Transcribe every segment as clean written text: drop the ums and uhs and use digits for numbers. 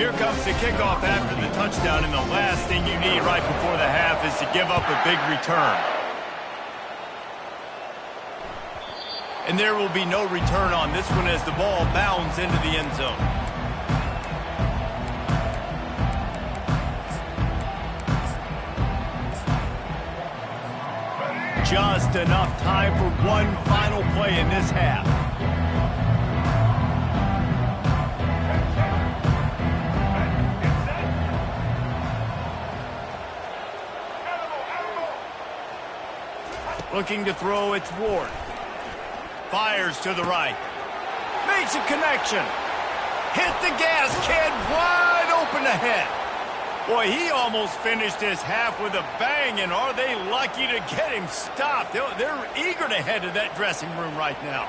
Here comes the kickoff after the touchdown, and the last thing you need right before the half is to give up a big return. And there will be no return on this one as the ball bounds into the end zone. Just enough time for one final play in this half. Looking to throw, it's Ward. Fires to the right. Makes a connection. Hit the gas, kid. Wide open ahead. Boy, he almost finished his half with a bang, and are they lucky to get him stopped? They're eager to head to that dressing room right now.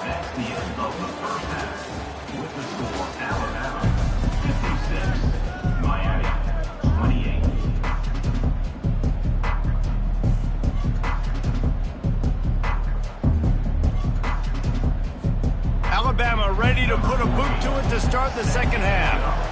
That's the end of the first half. With the score, Alabama 56, Miami 28. Alabama ready to put a boot to it to start the second half.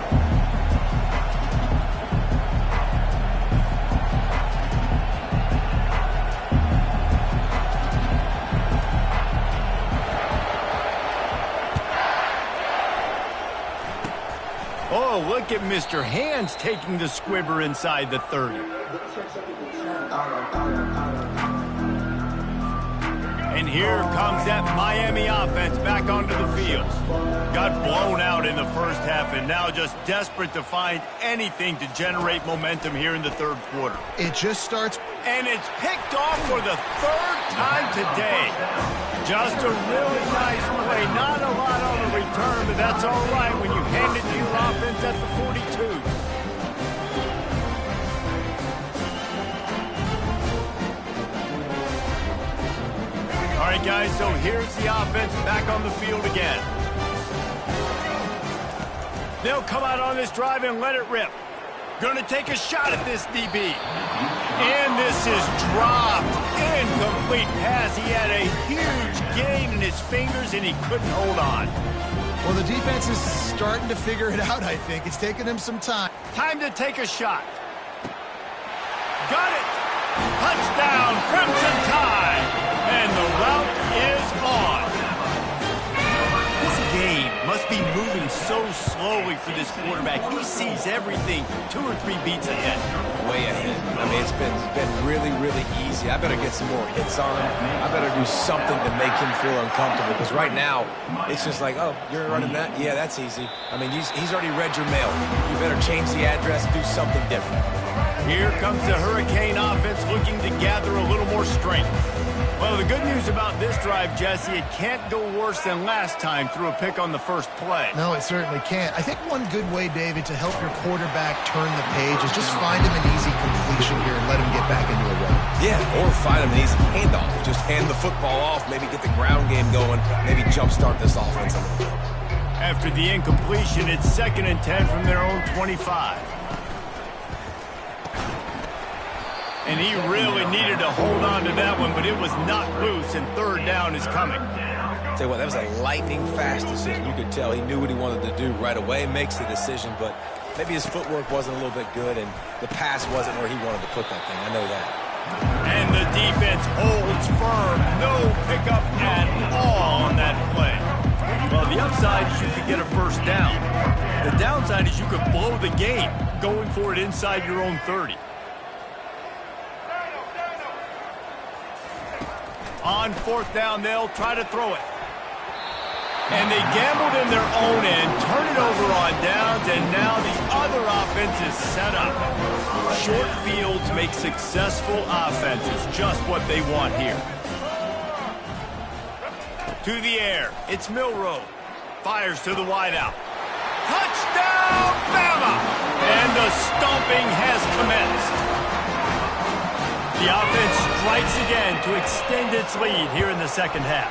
Oh, look at Mr. Hands taking the squibber inside the 30. And here comes that Miami offense back onto the field. Got blown out in the first half and now just desperate to find anything to generate momentum here in the third quarter. It just starts. And it's picked off for the third time today. Just a really nice play. Not a lot on the return, but that's all right when you hand it to your offense at the 42. All right, guys, so here's the offense back on the field again. They'll come out on this drive and let it rip. Going to take a shot at this DB. And this is dropped. Incomplete pass. He had a huge gain in his fingers, and he couldn't hold on. Well, the defense is starting to figure it out, I think. It's taking them some time. Time to take a shot. Got it. Touchdown, Crimson Tide. And the route is on. This game must be moving so slowly for this quarterback. He sees everything 2 or 3 beats ahead. Way ahead. I mean, it's been really, really easy. I better get some more hits on him. I better do something to make him feel uncomfortable. Because right now, it's just like, oh, you're running that? Yeah, that's easy. I mean, he's already read your mail. You better change the address, do something different. Here comes the Hurricane offense looking to gather a little more strength. Well, the good news about this drive, Jesse, it can't go worse than last time through a pick on the first play. No, it certainly can't. I think one good way, David, to help your quarterback turn the page is just find him an easy completion here and let him get back into a run. Yeah, or find him an easy handoff. Just hand the football off, maybe get the ground game going, maybe jumpstart this offense a little bit. After the incompletion, it's 2nd and 10 from their own 25. And he really needed to hold on to that one, but it was not loose, and 3rd down is coming. Tell you what, that was a lightning-fast decision. You could tell he knew what he wanted to do right away, makes the decision, but maybe his footwork wasn't a little bit good, and the pass wasn't where he wanted to put that thing. I know that. And the defense holds firm. No pickup at all on that play. Well, the upside is you could get a first down. The downside is you could blow the game going for it inside your own 30. On 4th down, they'll try to throw it. And they gambled in their own end, turn it over on downs, and now the other offense is set up. Short fields make successful offenses, just what they want here. To the air, it's Milroe. Fires to the wideout. Touchdown, Bama! And the stomping has commenced. The offense strikes again to extend its lead here in the second half.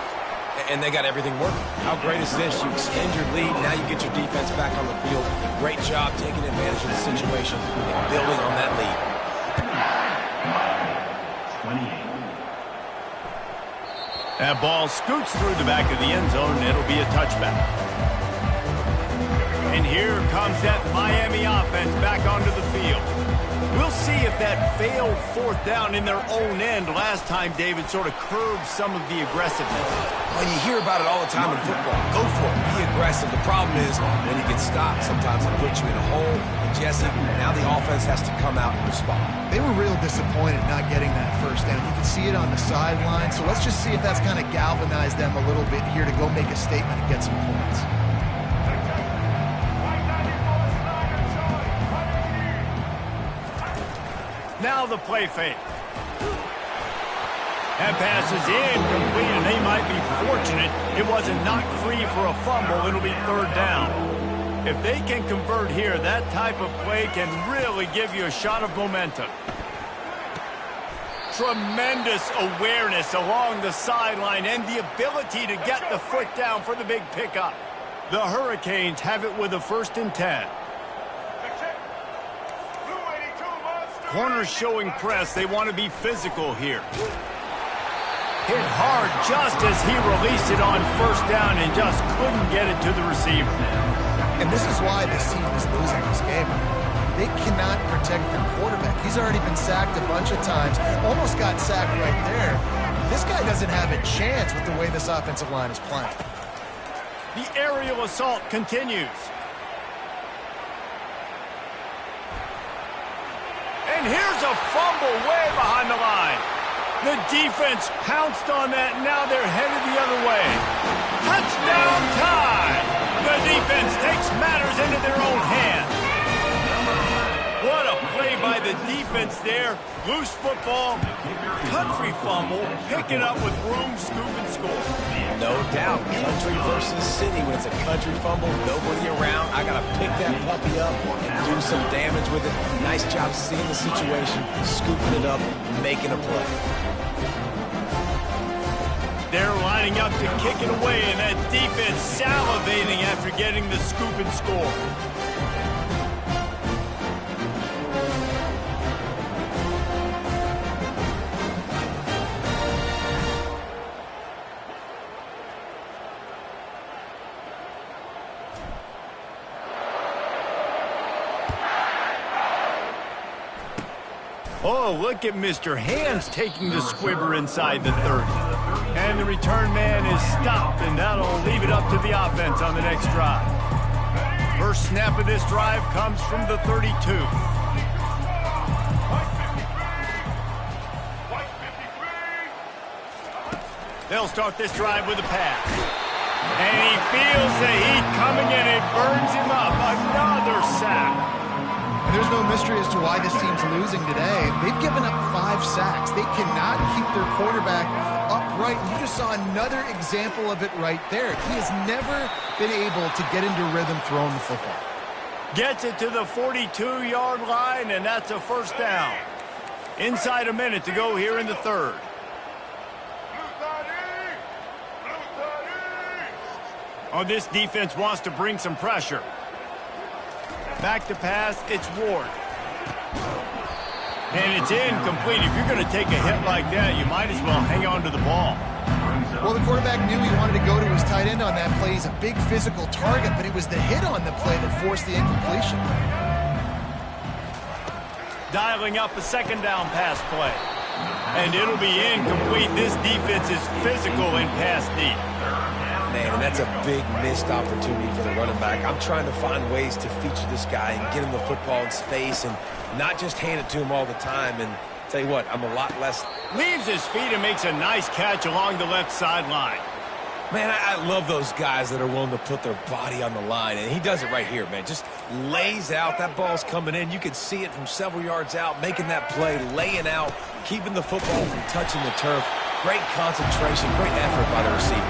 And they got everything working. How great is this? You extend your lead, now you get your defense back on the field. Great job taking advantage of the situation and building on that lead. 28. That ball scoots through the back of the end zone, and it'll be a touchback. And here comes that Miami offense back onto the field. We'll see if that failed fourth down in their own end last time, David, sort of curbed some of the aggressiveness. Well, you hear about it all the time in football. Go for it. Be aggressive. The problem is when you get stopped, sometimes it puts you in a hole. And Jesse, now the offense has to come out and respond. They were real disappointed not getting that first down. You can see it on the sideline. So let's just see if that's kind of galvanized them a little bit here to go make a statement and get some points. Now the play fake. That pass is incomplete, and they might be fortunate it wasn't knocked free for a fumble. It'll be third down. If they can convert here, that type of play can really give you a shot of momentum. Tremendous awareness along the sideline and the ability to get the foot down for the big pickup. The Hurricanes have it with a 1st and 10. Corners showing press. They want to be physical here. Hit hard just as he released it on first down and just couldn't get it to the receiver. And this is why this team is losing this game. They cannot protect their quarterback. He's already been sacked a bunch of times. Almost got sacked right there. This guy doesn't have a chance with the way this offensive line is playing. The aerial assault continues. And here's a fumble way behind the line. The defense pounced on that, and now they're headed the other way. Touchdown time! The defense takes matters into their own hands. What a play by the defense there. Loose football, country fumble, pick it up with room, scoop, and score. No doubt. Country versus city. When it's a country fumble, nobody around. I got to pick that puppy up and do some damage with it. Nice job seeing the situation, scooping it up, making a play. They're lining up to kick it away, and that defense salivating after getting the scoop and score. Oh, look at Mr. Hands taking the squibber inside the 30. And the return man is stopped, and that'll leave it up to the offense on the next drive. First snap of this drive comes from the 32. They'll start this drive with a pass. And he feels the heat coming in. It burns him up. Another sack. And there's no mystery as to why this team's losing today. They've given up 5 sacks. They cannot keep their quarterback upright. You just saw another example of it right there. He has never been able to get into rhythm throwing the football. Gets it to the 42-yard line, and that's a first down. Inside a minute to go here in the third. Oh, this defense wants to bring some pressure. Back to pass, it's Ward. And it's incomplete. If you're going to take a hit like that, you might as well hang on to the ball. Well, the quarterback knew he wanted to go to his tight end on that play. He's a big physical target, but it was the hit on the play that forced the incompletion. Dialing up a second down pass play. And it'll be incomplete. This defense is physical and pass deep. Man, and that's a big missed opportunity for the running back. I'm trying to find ways to feature this guy and get him the football in space and not just hand it to him all the time. And tell you what, I'm a lot less... Leaves his feet and makes a nice catch along the left sideline. Man, I love those guys that are willing to put their body on the line, and he does it right here, man. Just lays out. That ball's coming in. You can see it from several yards out, making that play, laying out, keeping the football from touching the turf. Great concentration, great effort by the receiver.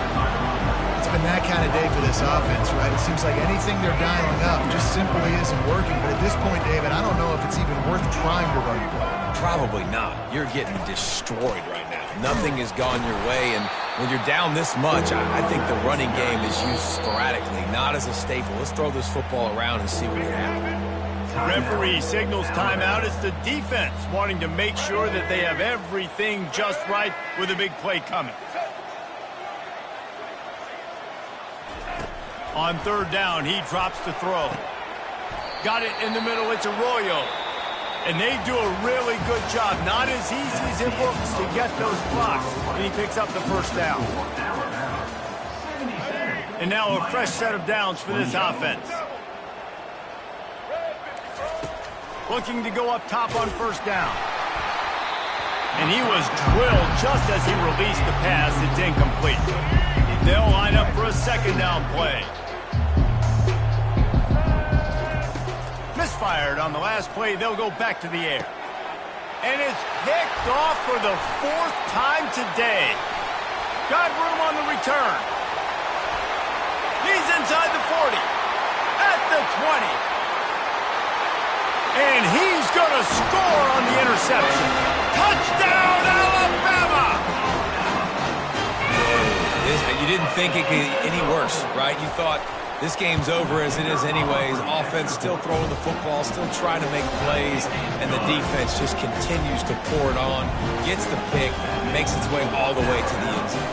It's been that kind of day for this offense, right? It seems like anything they're dialing up just simply isn't working. But at this point, David, I don't know if it's even worth trying to run the ball. Probably not. You're getting destroyed right now. Nothing has gone your way, and when you're down this much, I think the running game is used sporadically, not as a staple. Let's throw this football around and see what can happen. Referee signals timeout. It's the defense wanting to make sure that they have everything just right with a big play coming. On third down, he drops the throw. Got it in the middle. It's Arroyo. And they do a really good job. Not as easy as it looks to get those blocks. And he picks up the first down. And now a fresh set of downs for this offense. Looking to go up top on first down. And he was drilled just as he released the pass. It's incomplete. They'll line up for a second down play. Misfired on the last play. They'll go back to the air. And it's picked off for the fourth time today. Got room on the return. He's inside the 40. At the 20. And he's going to score on the interception. Touchdown, Alabama! You didn't think it could get any worse, right? You thought this game's over as it is anyways. Offense still throwing the football, still trying to make plays, and the defense just continues to pour it on, gets the pick, makes its way all the way to the end zone.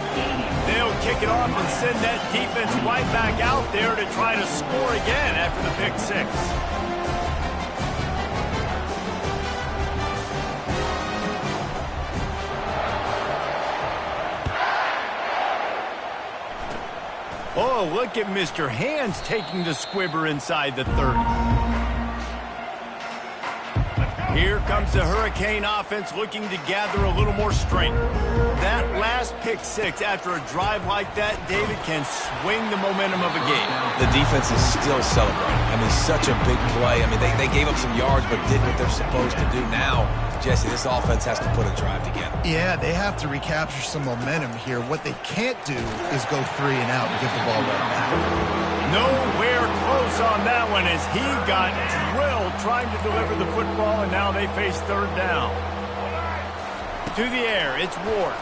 They'll kick it off and send that defense right back out there to try to score again after the pick six. Oh, look at Mr. Hands taking the squibber inside the 30. Here comes the Hurricane offense looking to gather a little more strength. That last pick six after a drive like that, David, can swing the momentum of a game. The defense is still celebrating. I mean, such a big play. I mean, they gave up some yards but did what they're supposed to do. Now, Jesse, this offense has to put a drive together. Yeah, they have to recapture some momentum here. What they can't do is go 3 and out and give the ball right back. Nowhere close on that one as he got drilled trying to deliver the football, and now they face third down. To the air, it's Ward.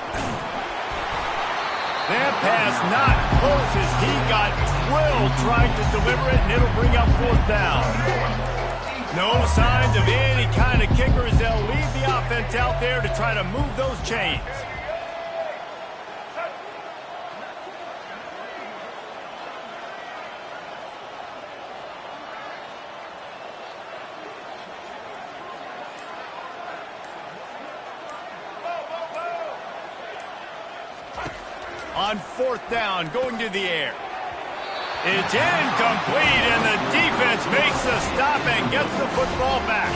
That pass not close as he got drilled trying to deliver it, and it'll bring up fourth down. No signs of any kind of kickers. They'll leave the offense out there to try to move those chains. On fourth down, going to the air. It's incomplete, and the defense makes the stop and gets the football back.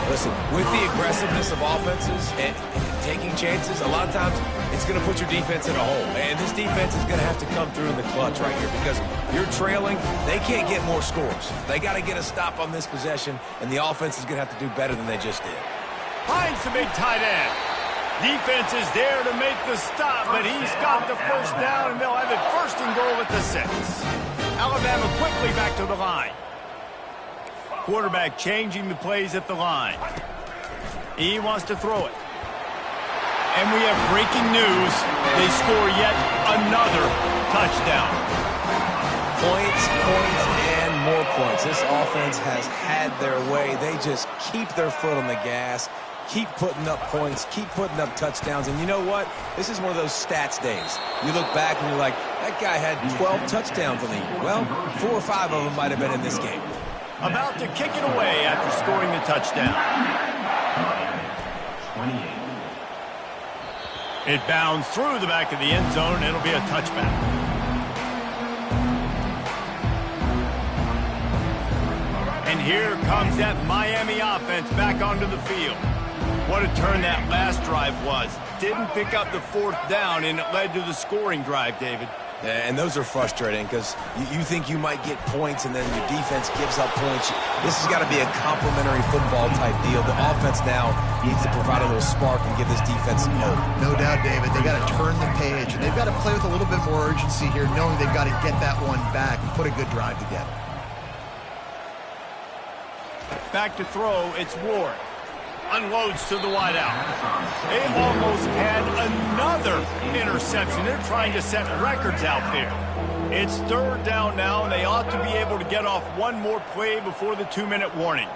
Listen, with the aggressiveness of offenses and taking chances, a lot of times it's going to put your defense in a hole. And this defense is going to have to come through in the clutch right here because you're trailing. They can't get more scores. They got to get a stop on this possession, and the offense is going to have to do better than they just did. Finds the big tight end. Defense is there to make the stop, but he's got the first down, and they'll have it first and goal at the 6. Alabama quickly back to the line. Quarterback changing the plays at the line. He wants to throw it. And we have breaking news. They score yet another touchdown. Points, and more points. This offense has had their way. They just keep their foot on the gas. Keep putting up points, keep putting up touchdowns. And you know what? This is one of those stats days. You look back and you're like, that guy had 12 touchdowns on the year. Well, 4 or 5 of them might have been in this game. About to kick it away after scoring the touchdown. 28. It bounds through the back of the end zone, and it'll be a touchback. And here comes that Miami offense back onto the field. What a turn that last drive was. Didn't pick up the fourth down, and it led to the scoring drive, David. Yeah, and those are frustrating because you think you might get points, and then your defense gives up points. This has got to be a complementary football type deal. The offense now needs to provide a little spark and give this defense some hope. No doubt, David. They got to turn the page, and they've got to play with a little bit more urgency here, knowing they've got to get that one back and put a good drive together. Back to throw, it's Ward. Unloads to the wideout. They almost had another interception. They're trying to set records out there. It's third down now, and they ought to be able to get off one more play before the 2-minute warning.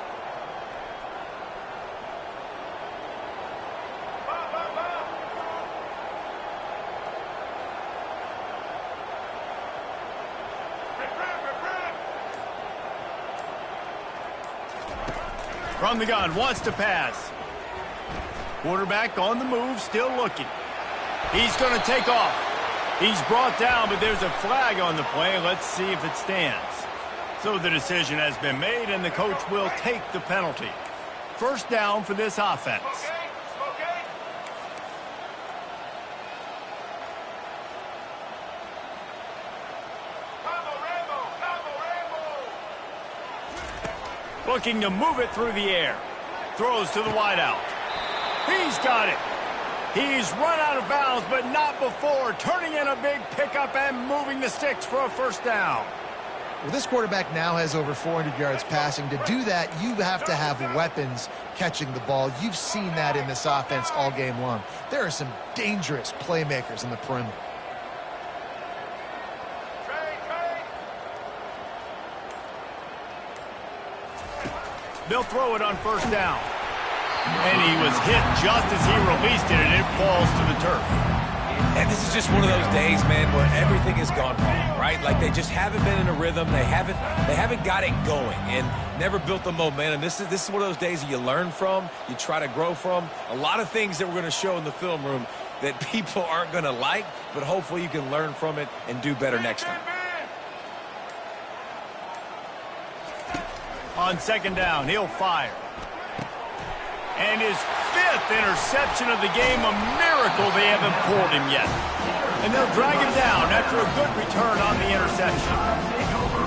From the gun, wants to pass. Quarterback on the move, still looking. He's going to take off. He's brought down, but there's a flag on the play. Let's see if it stands. So the decision has been made, and the coach will take the penalty. First down for this offense. Looking to move it through the air. Throws to the wideout. He's got it. He's run out of bounds, but not before turning in a big pickup and moving the sticks for a first down. Well, this quarterback now has over 400 yards passing. To do that, you have to have weapons catching the ball. You've seen that in this offense all game long. There are some dangerous playmakers in the perimeter. They'll throw it on first down. And he was hit just as he released it, and it falls to the turf. And this is just one of those days, man, where everything has gone wrong, right? Like they just haven't been in a rhythm. They haven't got it going and never built the momentum. This is one of those days that you learn from, you try to grow from. A lot of things that we're going to show in the film room that people aren't going to like, but hopefully you can learn from it and do better next time. On second down, he'll fire. And his 5th interception of the game, a miracle they haven't pulled him yet. And they'll drag him down after a good return on the interception.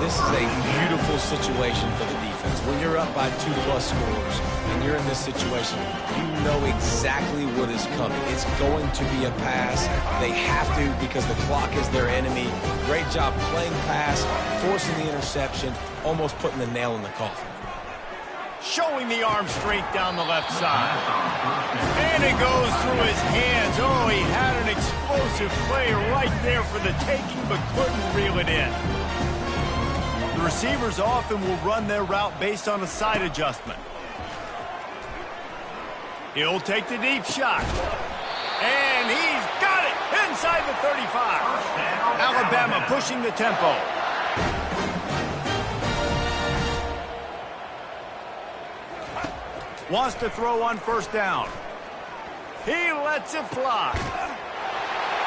This is a beautiful situation for the defense. When you're up by 2+ scores and you're in this situation, you know exactly what is coming. It's going to be a pass. They have to because the clock is their enemy. Great job playing pass, forcing the interception, almost putting the nail in the coffin. Showing the arm strength down the left side. And it goes through his hands. Oh, he had an explosive play right there for the taking, but couldn't reel it in. The receivers often will run their route based on a side adjustment. He'll take the deep shot. And he's got it inside the 35. Alabama pushing the tempo. Wants to throw on first down. He lets it fly.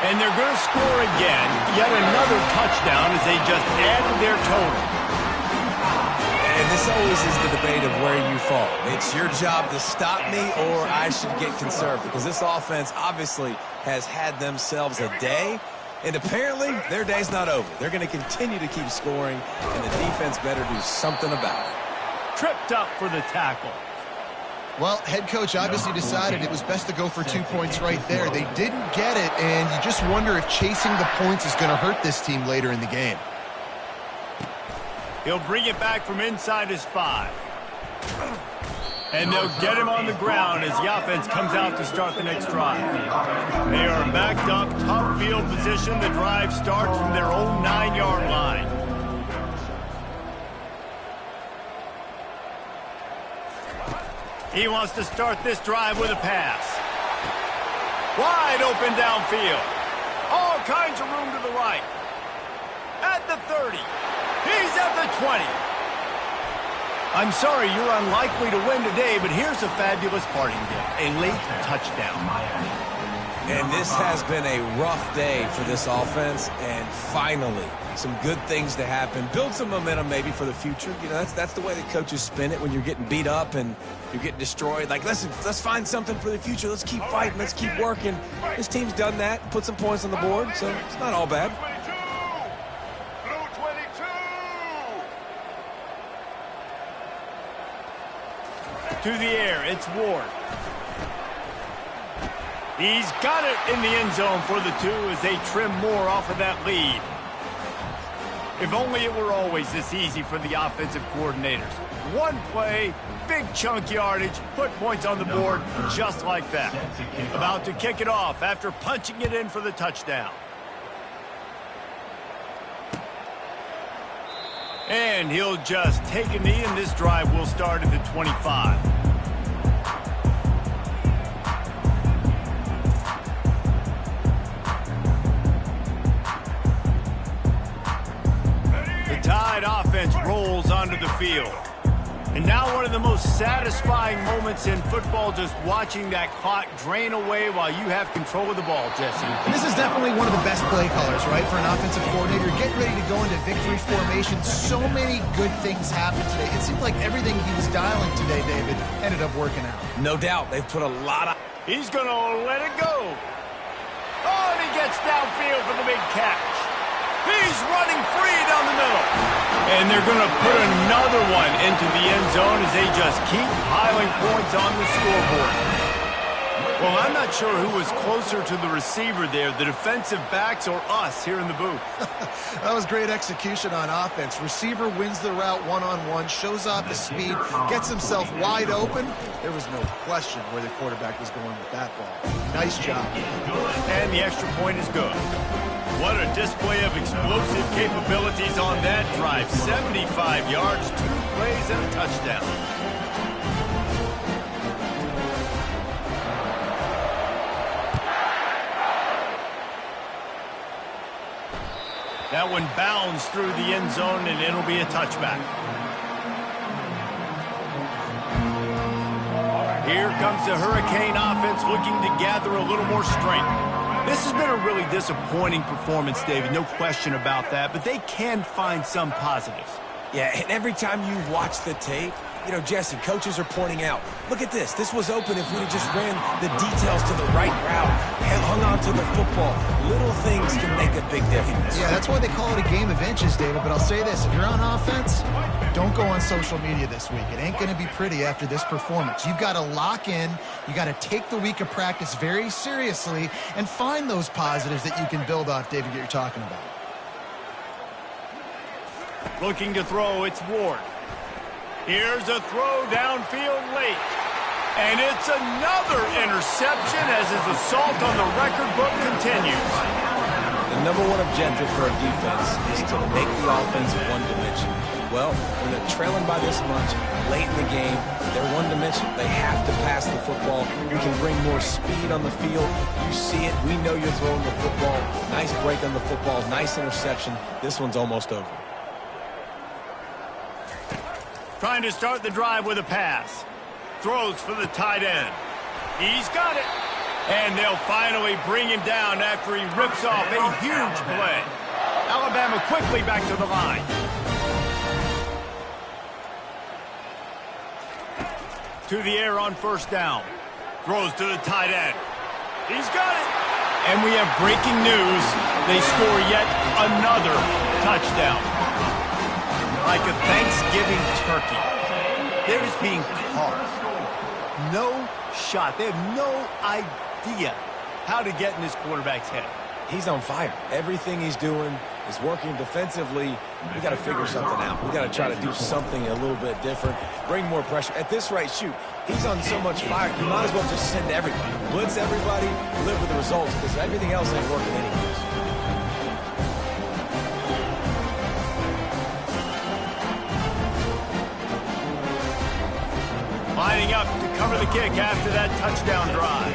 And they're going to score again. Yet another touchdown as they just added their total. And this always is the debate of where you fall. It's your job to stop me or I should get conservative. Because this offense obviously has had themselves a day. And apparently their day's not over. They're going to continue to keep scoring. And the defense better do something about it. Tripped up for the tackle. Well, head coach obviously decided it was best to go for 2 points right there. They didn't get it, and you just wonder if chasing the points is going to hurt this team later in the game. He'll bring it back from inside his 5. And they'll get him on the ground as the offense comes out to start the next drive. They are backed up, tough field position. The drive starts from their own 9-yard line. He wants to start this drive with a pass. Wide open downfield. All kinds of room to the right. At the 30. He's at the 20. I'm sorry you're unlikely to win today, but here's a fabulous parting gift. A late touchdown. And this has been a rough day for this offense, and finally, some good things to happen. Build some momentum maybe for the future. You know, that's the way the coaches spin it when you're getting beat up and you're getting destroyed. Like, listen, let's find something for the future. Let's keep fighting. Let's keep working. This team's done that, put some points on the board, so it's not all bad. To the air, it's Ward. He's got it in the end zone for the 2 as they trim more off of that lead. If only it were always this easy for the offensive coordinators. One play, big chunk yardage, put points on the board just like that. About to kick it off after punching it in for the touchdown. And he'll just take a knee, and this drive will start at the 25. The Tide offense rolls onto the field. And now one of the most satisfying moments in football, just watching that clock drain away while you have control of the ball, Jesse. And this is definitely one of the best play callers, right, for an offensive coordinator. Getting ready to go into victory formation. So many good things happened today. It seemed like everything he was dialing today, David, ended up working out. No doubt. They've put a lot of... He's going to let it go. Oh, and he gets downfield for the big catch. He's running free down the middle. And they're going to put another one into the end zone as they just keep piling points on the scoreboard. Well, I'm not sure who was closer to the receiver there, the defensive backs or us here in the booth. That was great execution on offense. Receiver wins the route one-on-one, shows off the speed, gets himself wide open. There was no question where the quarterback was going with that ball. Nice job. And the extra point is good. What a display of explosive capabilities on that drive. 75 yards, 2 plays, and a touchdown. That one bounds through the end zone, and it'll be a touchback. Here comes the Hurricane offense looking to gather a little more strength. This has been a really disappointing performance, David, no question about that, but they can find some positives. Yeah, and every time you watch the tape, you know, Jesse, coaches are pointing out, look at this. This was open if we'd have just ran the details to the right route and hung on to the football. Little things can make a big difference. Yeah, that's why they call it a game of inches, David. But I'll say this, if you're on offense, don't go on social media this week. It ain't going to be pretty after this performance. You've got to lock in. You got to take the week of practice very seriously and find those positives that you can build off, David, that you're talking about. Looking to throw, it's Ward. Here's a throw downfield late. And it's another interception as his assault on the record book continues. The number one objective for a defense is to make the offense one-dimensional. Well, when they're trailing by this much, late in the game, they're one-dimensional. They have to pass the football. You can bring more speed on the field. You see it. We know you're throwing the football. Nice break on the football. Nice interception. This one's almost over. Trying to start the drive with a pass. Throws for the tight end. He's got it. And they'll finally bring him down after he rips off a huge play. Alabama quickly back to the line. To the air on first down. Throws to the tight end. He's got it. And we have breaking news. They score yet another touchdown. Like a Thanksgiving turkey. They're just being carved. No shot. They have no idea how to get in this quarterback's head. He's on fire. Everything he's doing is working defensively. We got to figure something out. We got to try to do something a little bit different. Bring more pressure. At this rate, shoot, he's on so much fire. You might as well just send everybody. Blitz everybody, live with the results, because everything else ain't working anyways. Lining up to cover the kick after that touchdown drive.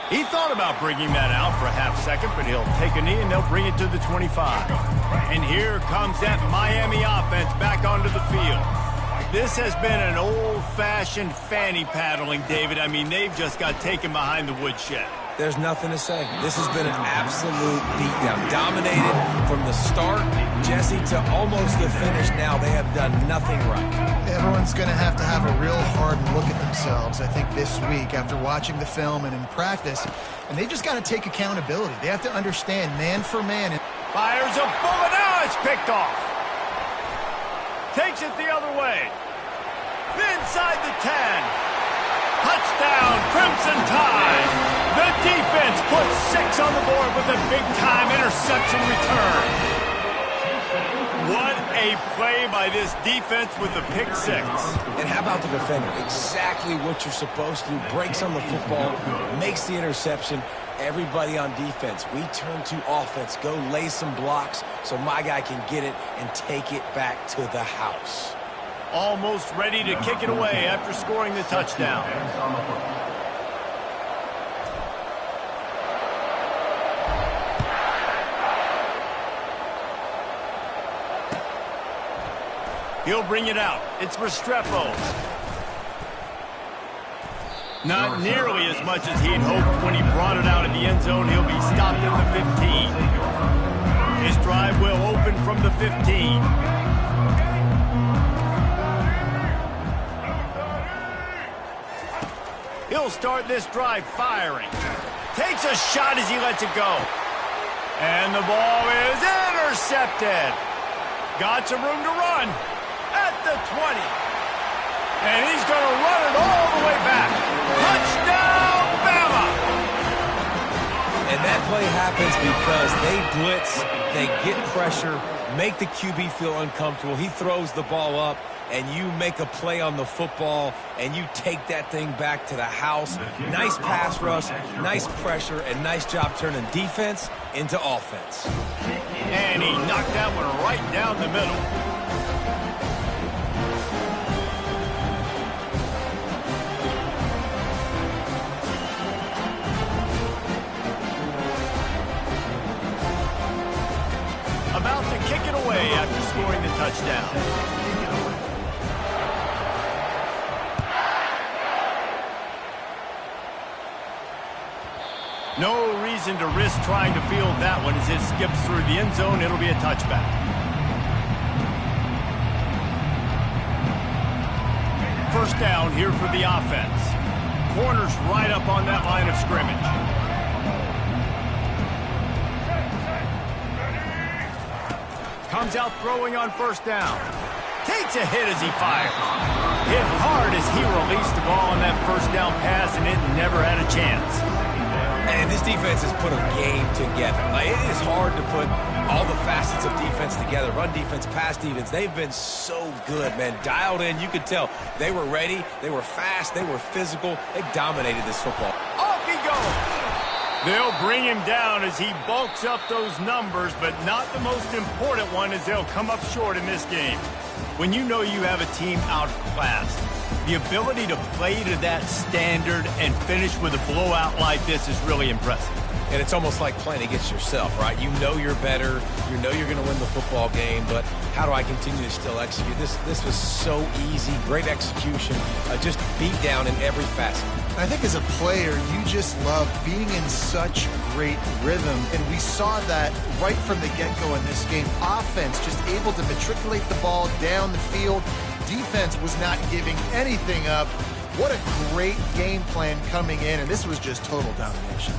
He thought about bringing that out for a half second, but he'll take a knee and they'll bring it to the 25. And here comes that Miami offense back onto the field. This has been an old-fashioned fanny paddling, David. I mean, they've just got taken behind the woodshed. There's nothing to say. This has been an absolute beatdown. Dominated from the start, Jesse, to almost the finish now. They have done nothing right. Everyone's going to have a real hard look at themselves, I think, this week after watching the film and in practice. And they just got to take accountability. They have to understand man for man. Fires a bullet. Now it's picked off. Takes it the other way. Inside the 10. Touchdown, Crimson Tide. The defense puts 6 on the board with a big-time interception return. What a A play by this defense with the pick six. And how about the defender? Exactly what you're supposed to do. Breaks on the football, makes the interception. Everybody on defense, we turn to offense. Go lay some blocks so my guy can get it and take it back to the house. Almost ready to kick it away after scoring the touchdown. He'll bring it out. It's Restrepo. Not nearly as much as he'd hoped when he brought it out in the end zone. He'll be stopped at the 15. His drive will open from the 15. He'll start this drive firing. Takes a shot as he lets it go. And the ball is intercepted. Got some room to run at the 20. And he's going to run it all the way back. Touchdown, Bama! And that play happens because they blitz, they get pressure, make the QB feel uncomfortable. He throws the ball up, and you make a play on the football, and you take that thing back to the house. Nice pass rush, nice pressure, and nice job turning defense into offense. And he knocked that one right down the middle. About to kick it away after scoring the touchdown. No reason to risk trying to field that one as it skips through the end zone. It'll be a touchback. First down here for the offense. Corners right up on that line of scrimmage. Comes out throwing on first down. Takes a hit as he fires. Hit hard as he released the ball on that first down pass, and it never had a chance. And this defense has put a game together. Like, it is hard to put all the facets of defense together. Run defense, pass defense. They've been so good, man. Dialed in. You could tell they were ready. They were fast. They were physical. They dominated this football. Off he goes. They'll bring him down as he bulks up those numbers, but not the most important one as they'll come up short in this game. When you know you have a team outclassed, the ability to play to that standard and finish with a blowout like this is really impressive. And it's almost like playing against yourself, right? You know you're better. You know you're going to win the football game, but how do I continue to still execute? This was so easy. Great execution. Just beat down in every facet. I think as a player, you just love being in such great rhythm, and we saw that right from the get-go in this game. Offense just able to matriculate the ball down the field. Defense was not giving anything up. What a great game plan coming in, and this was just total domination.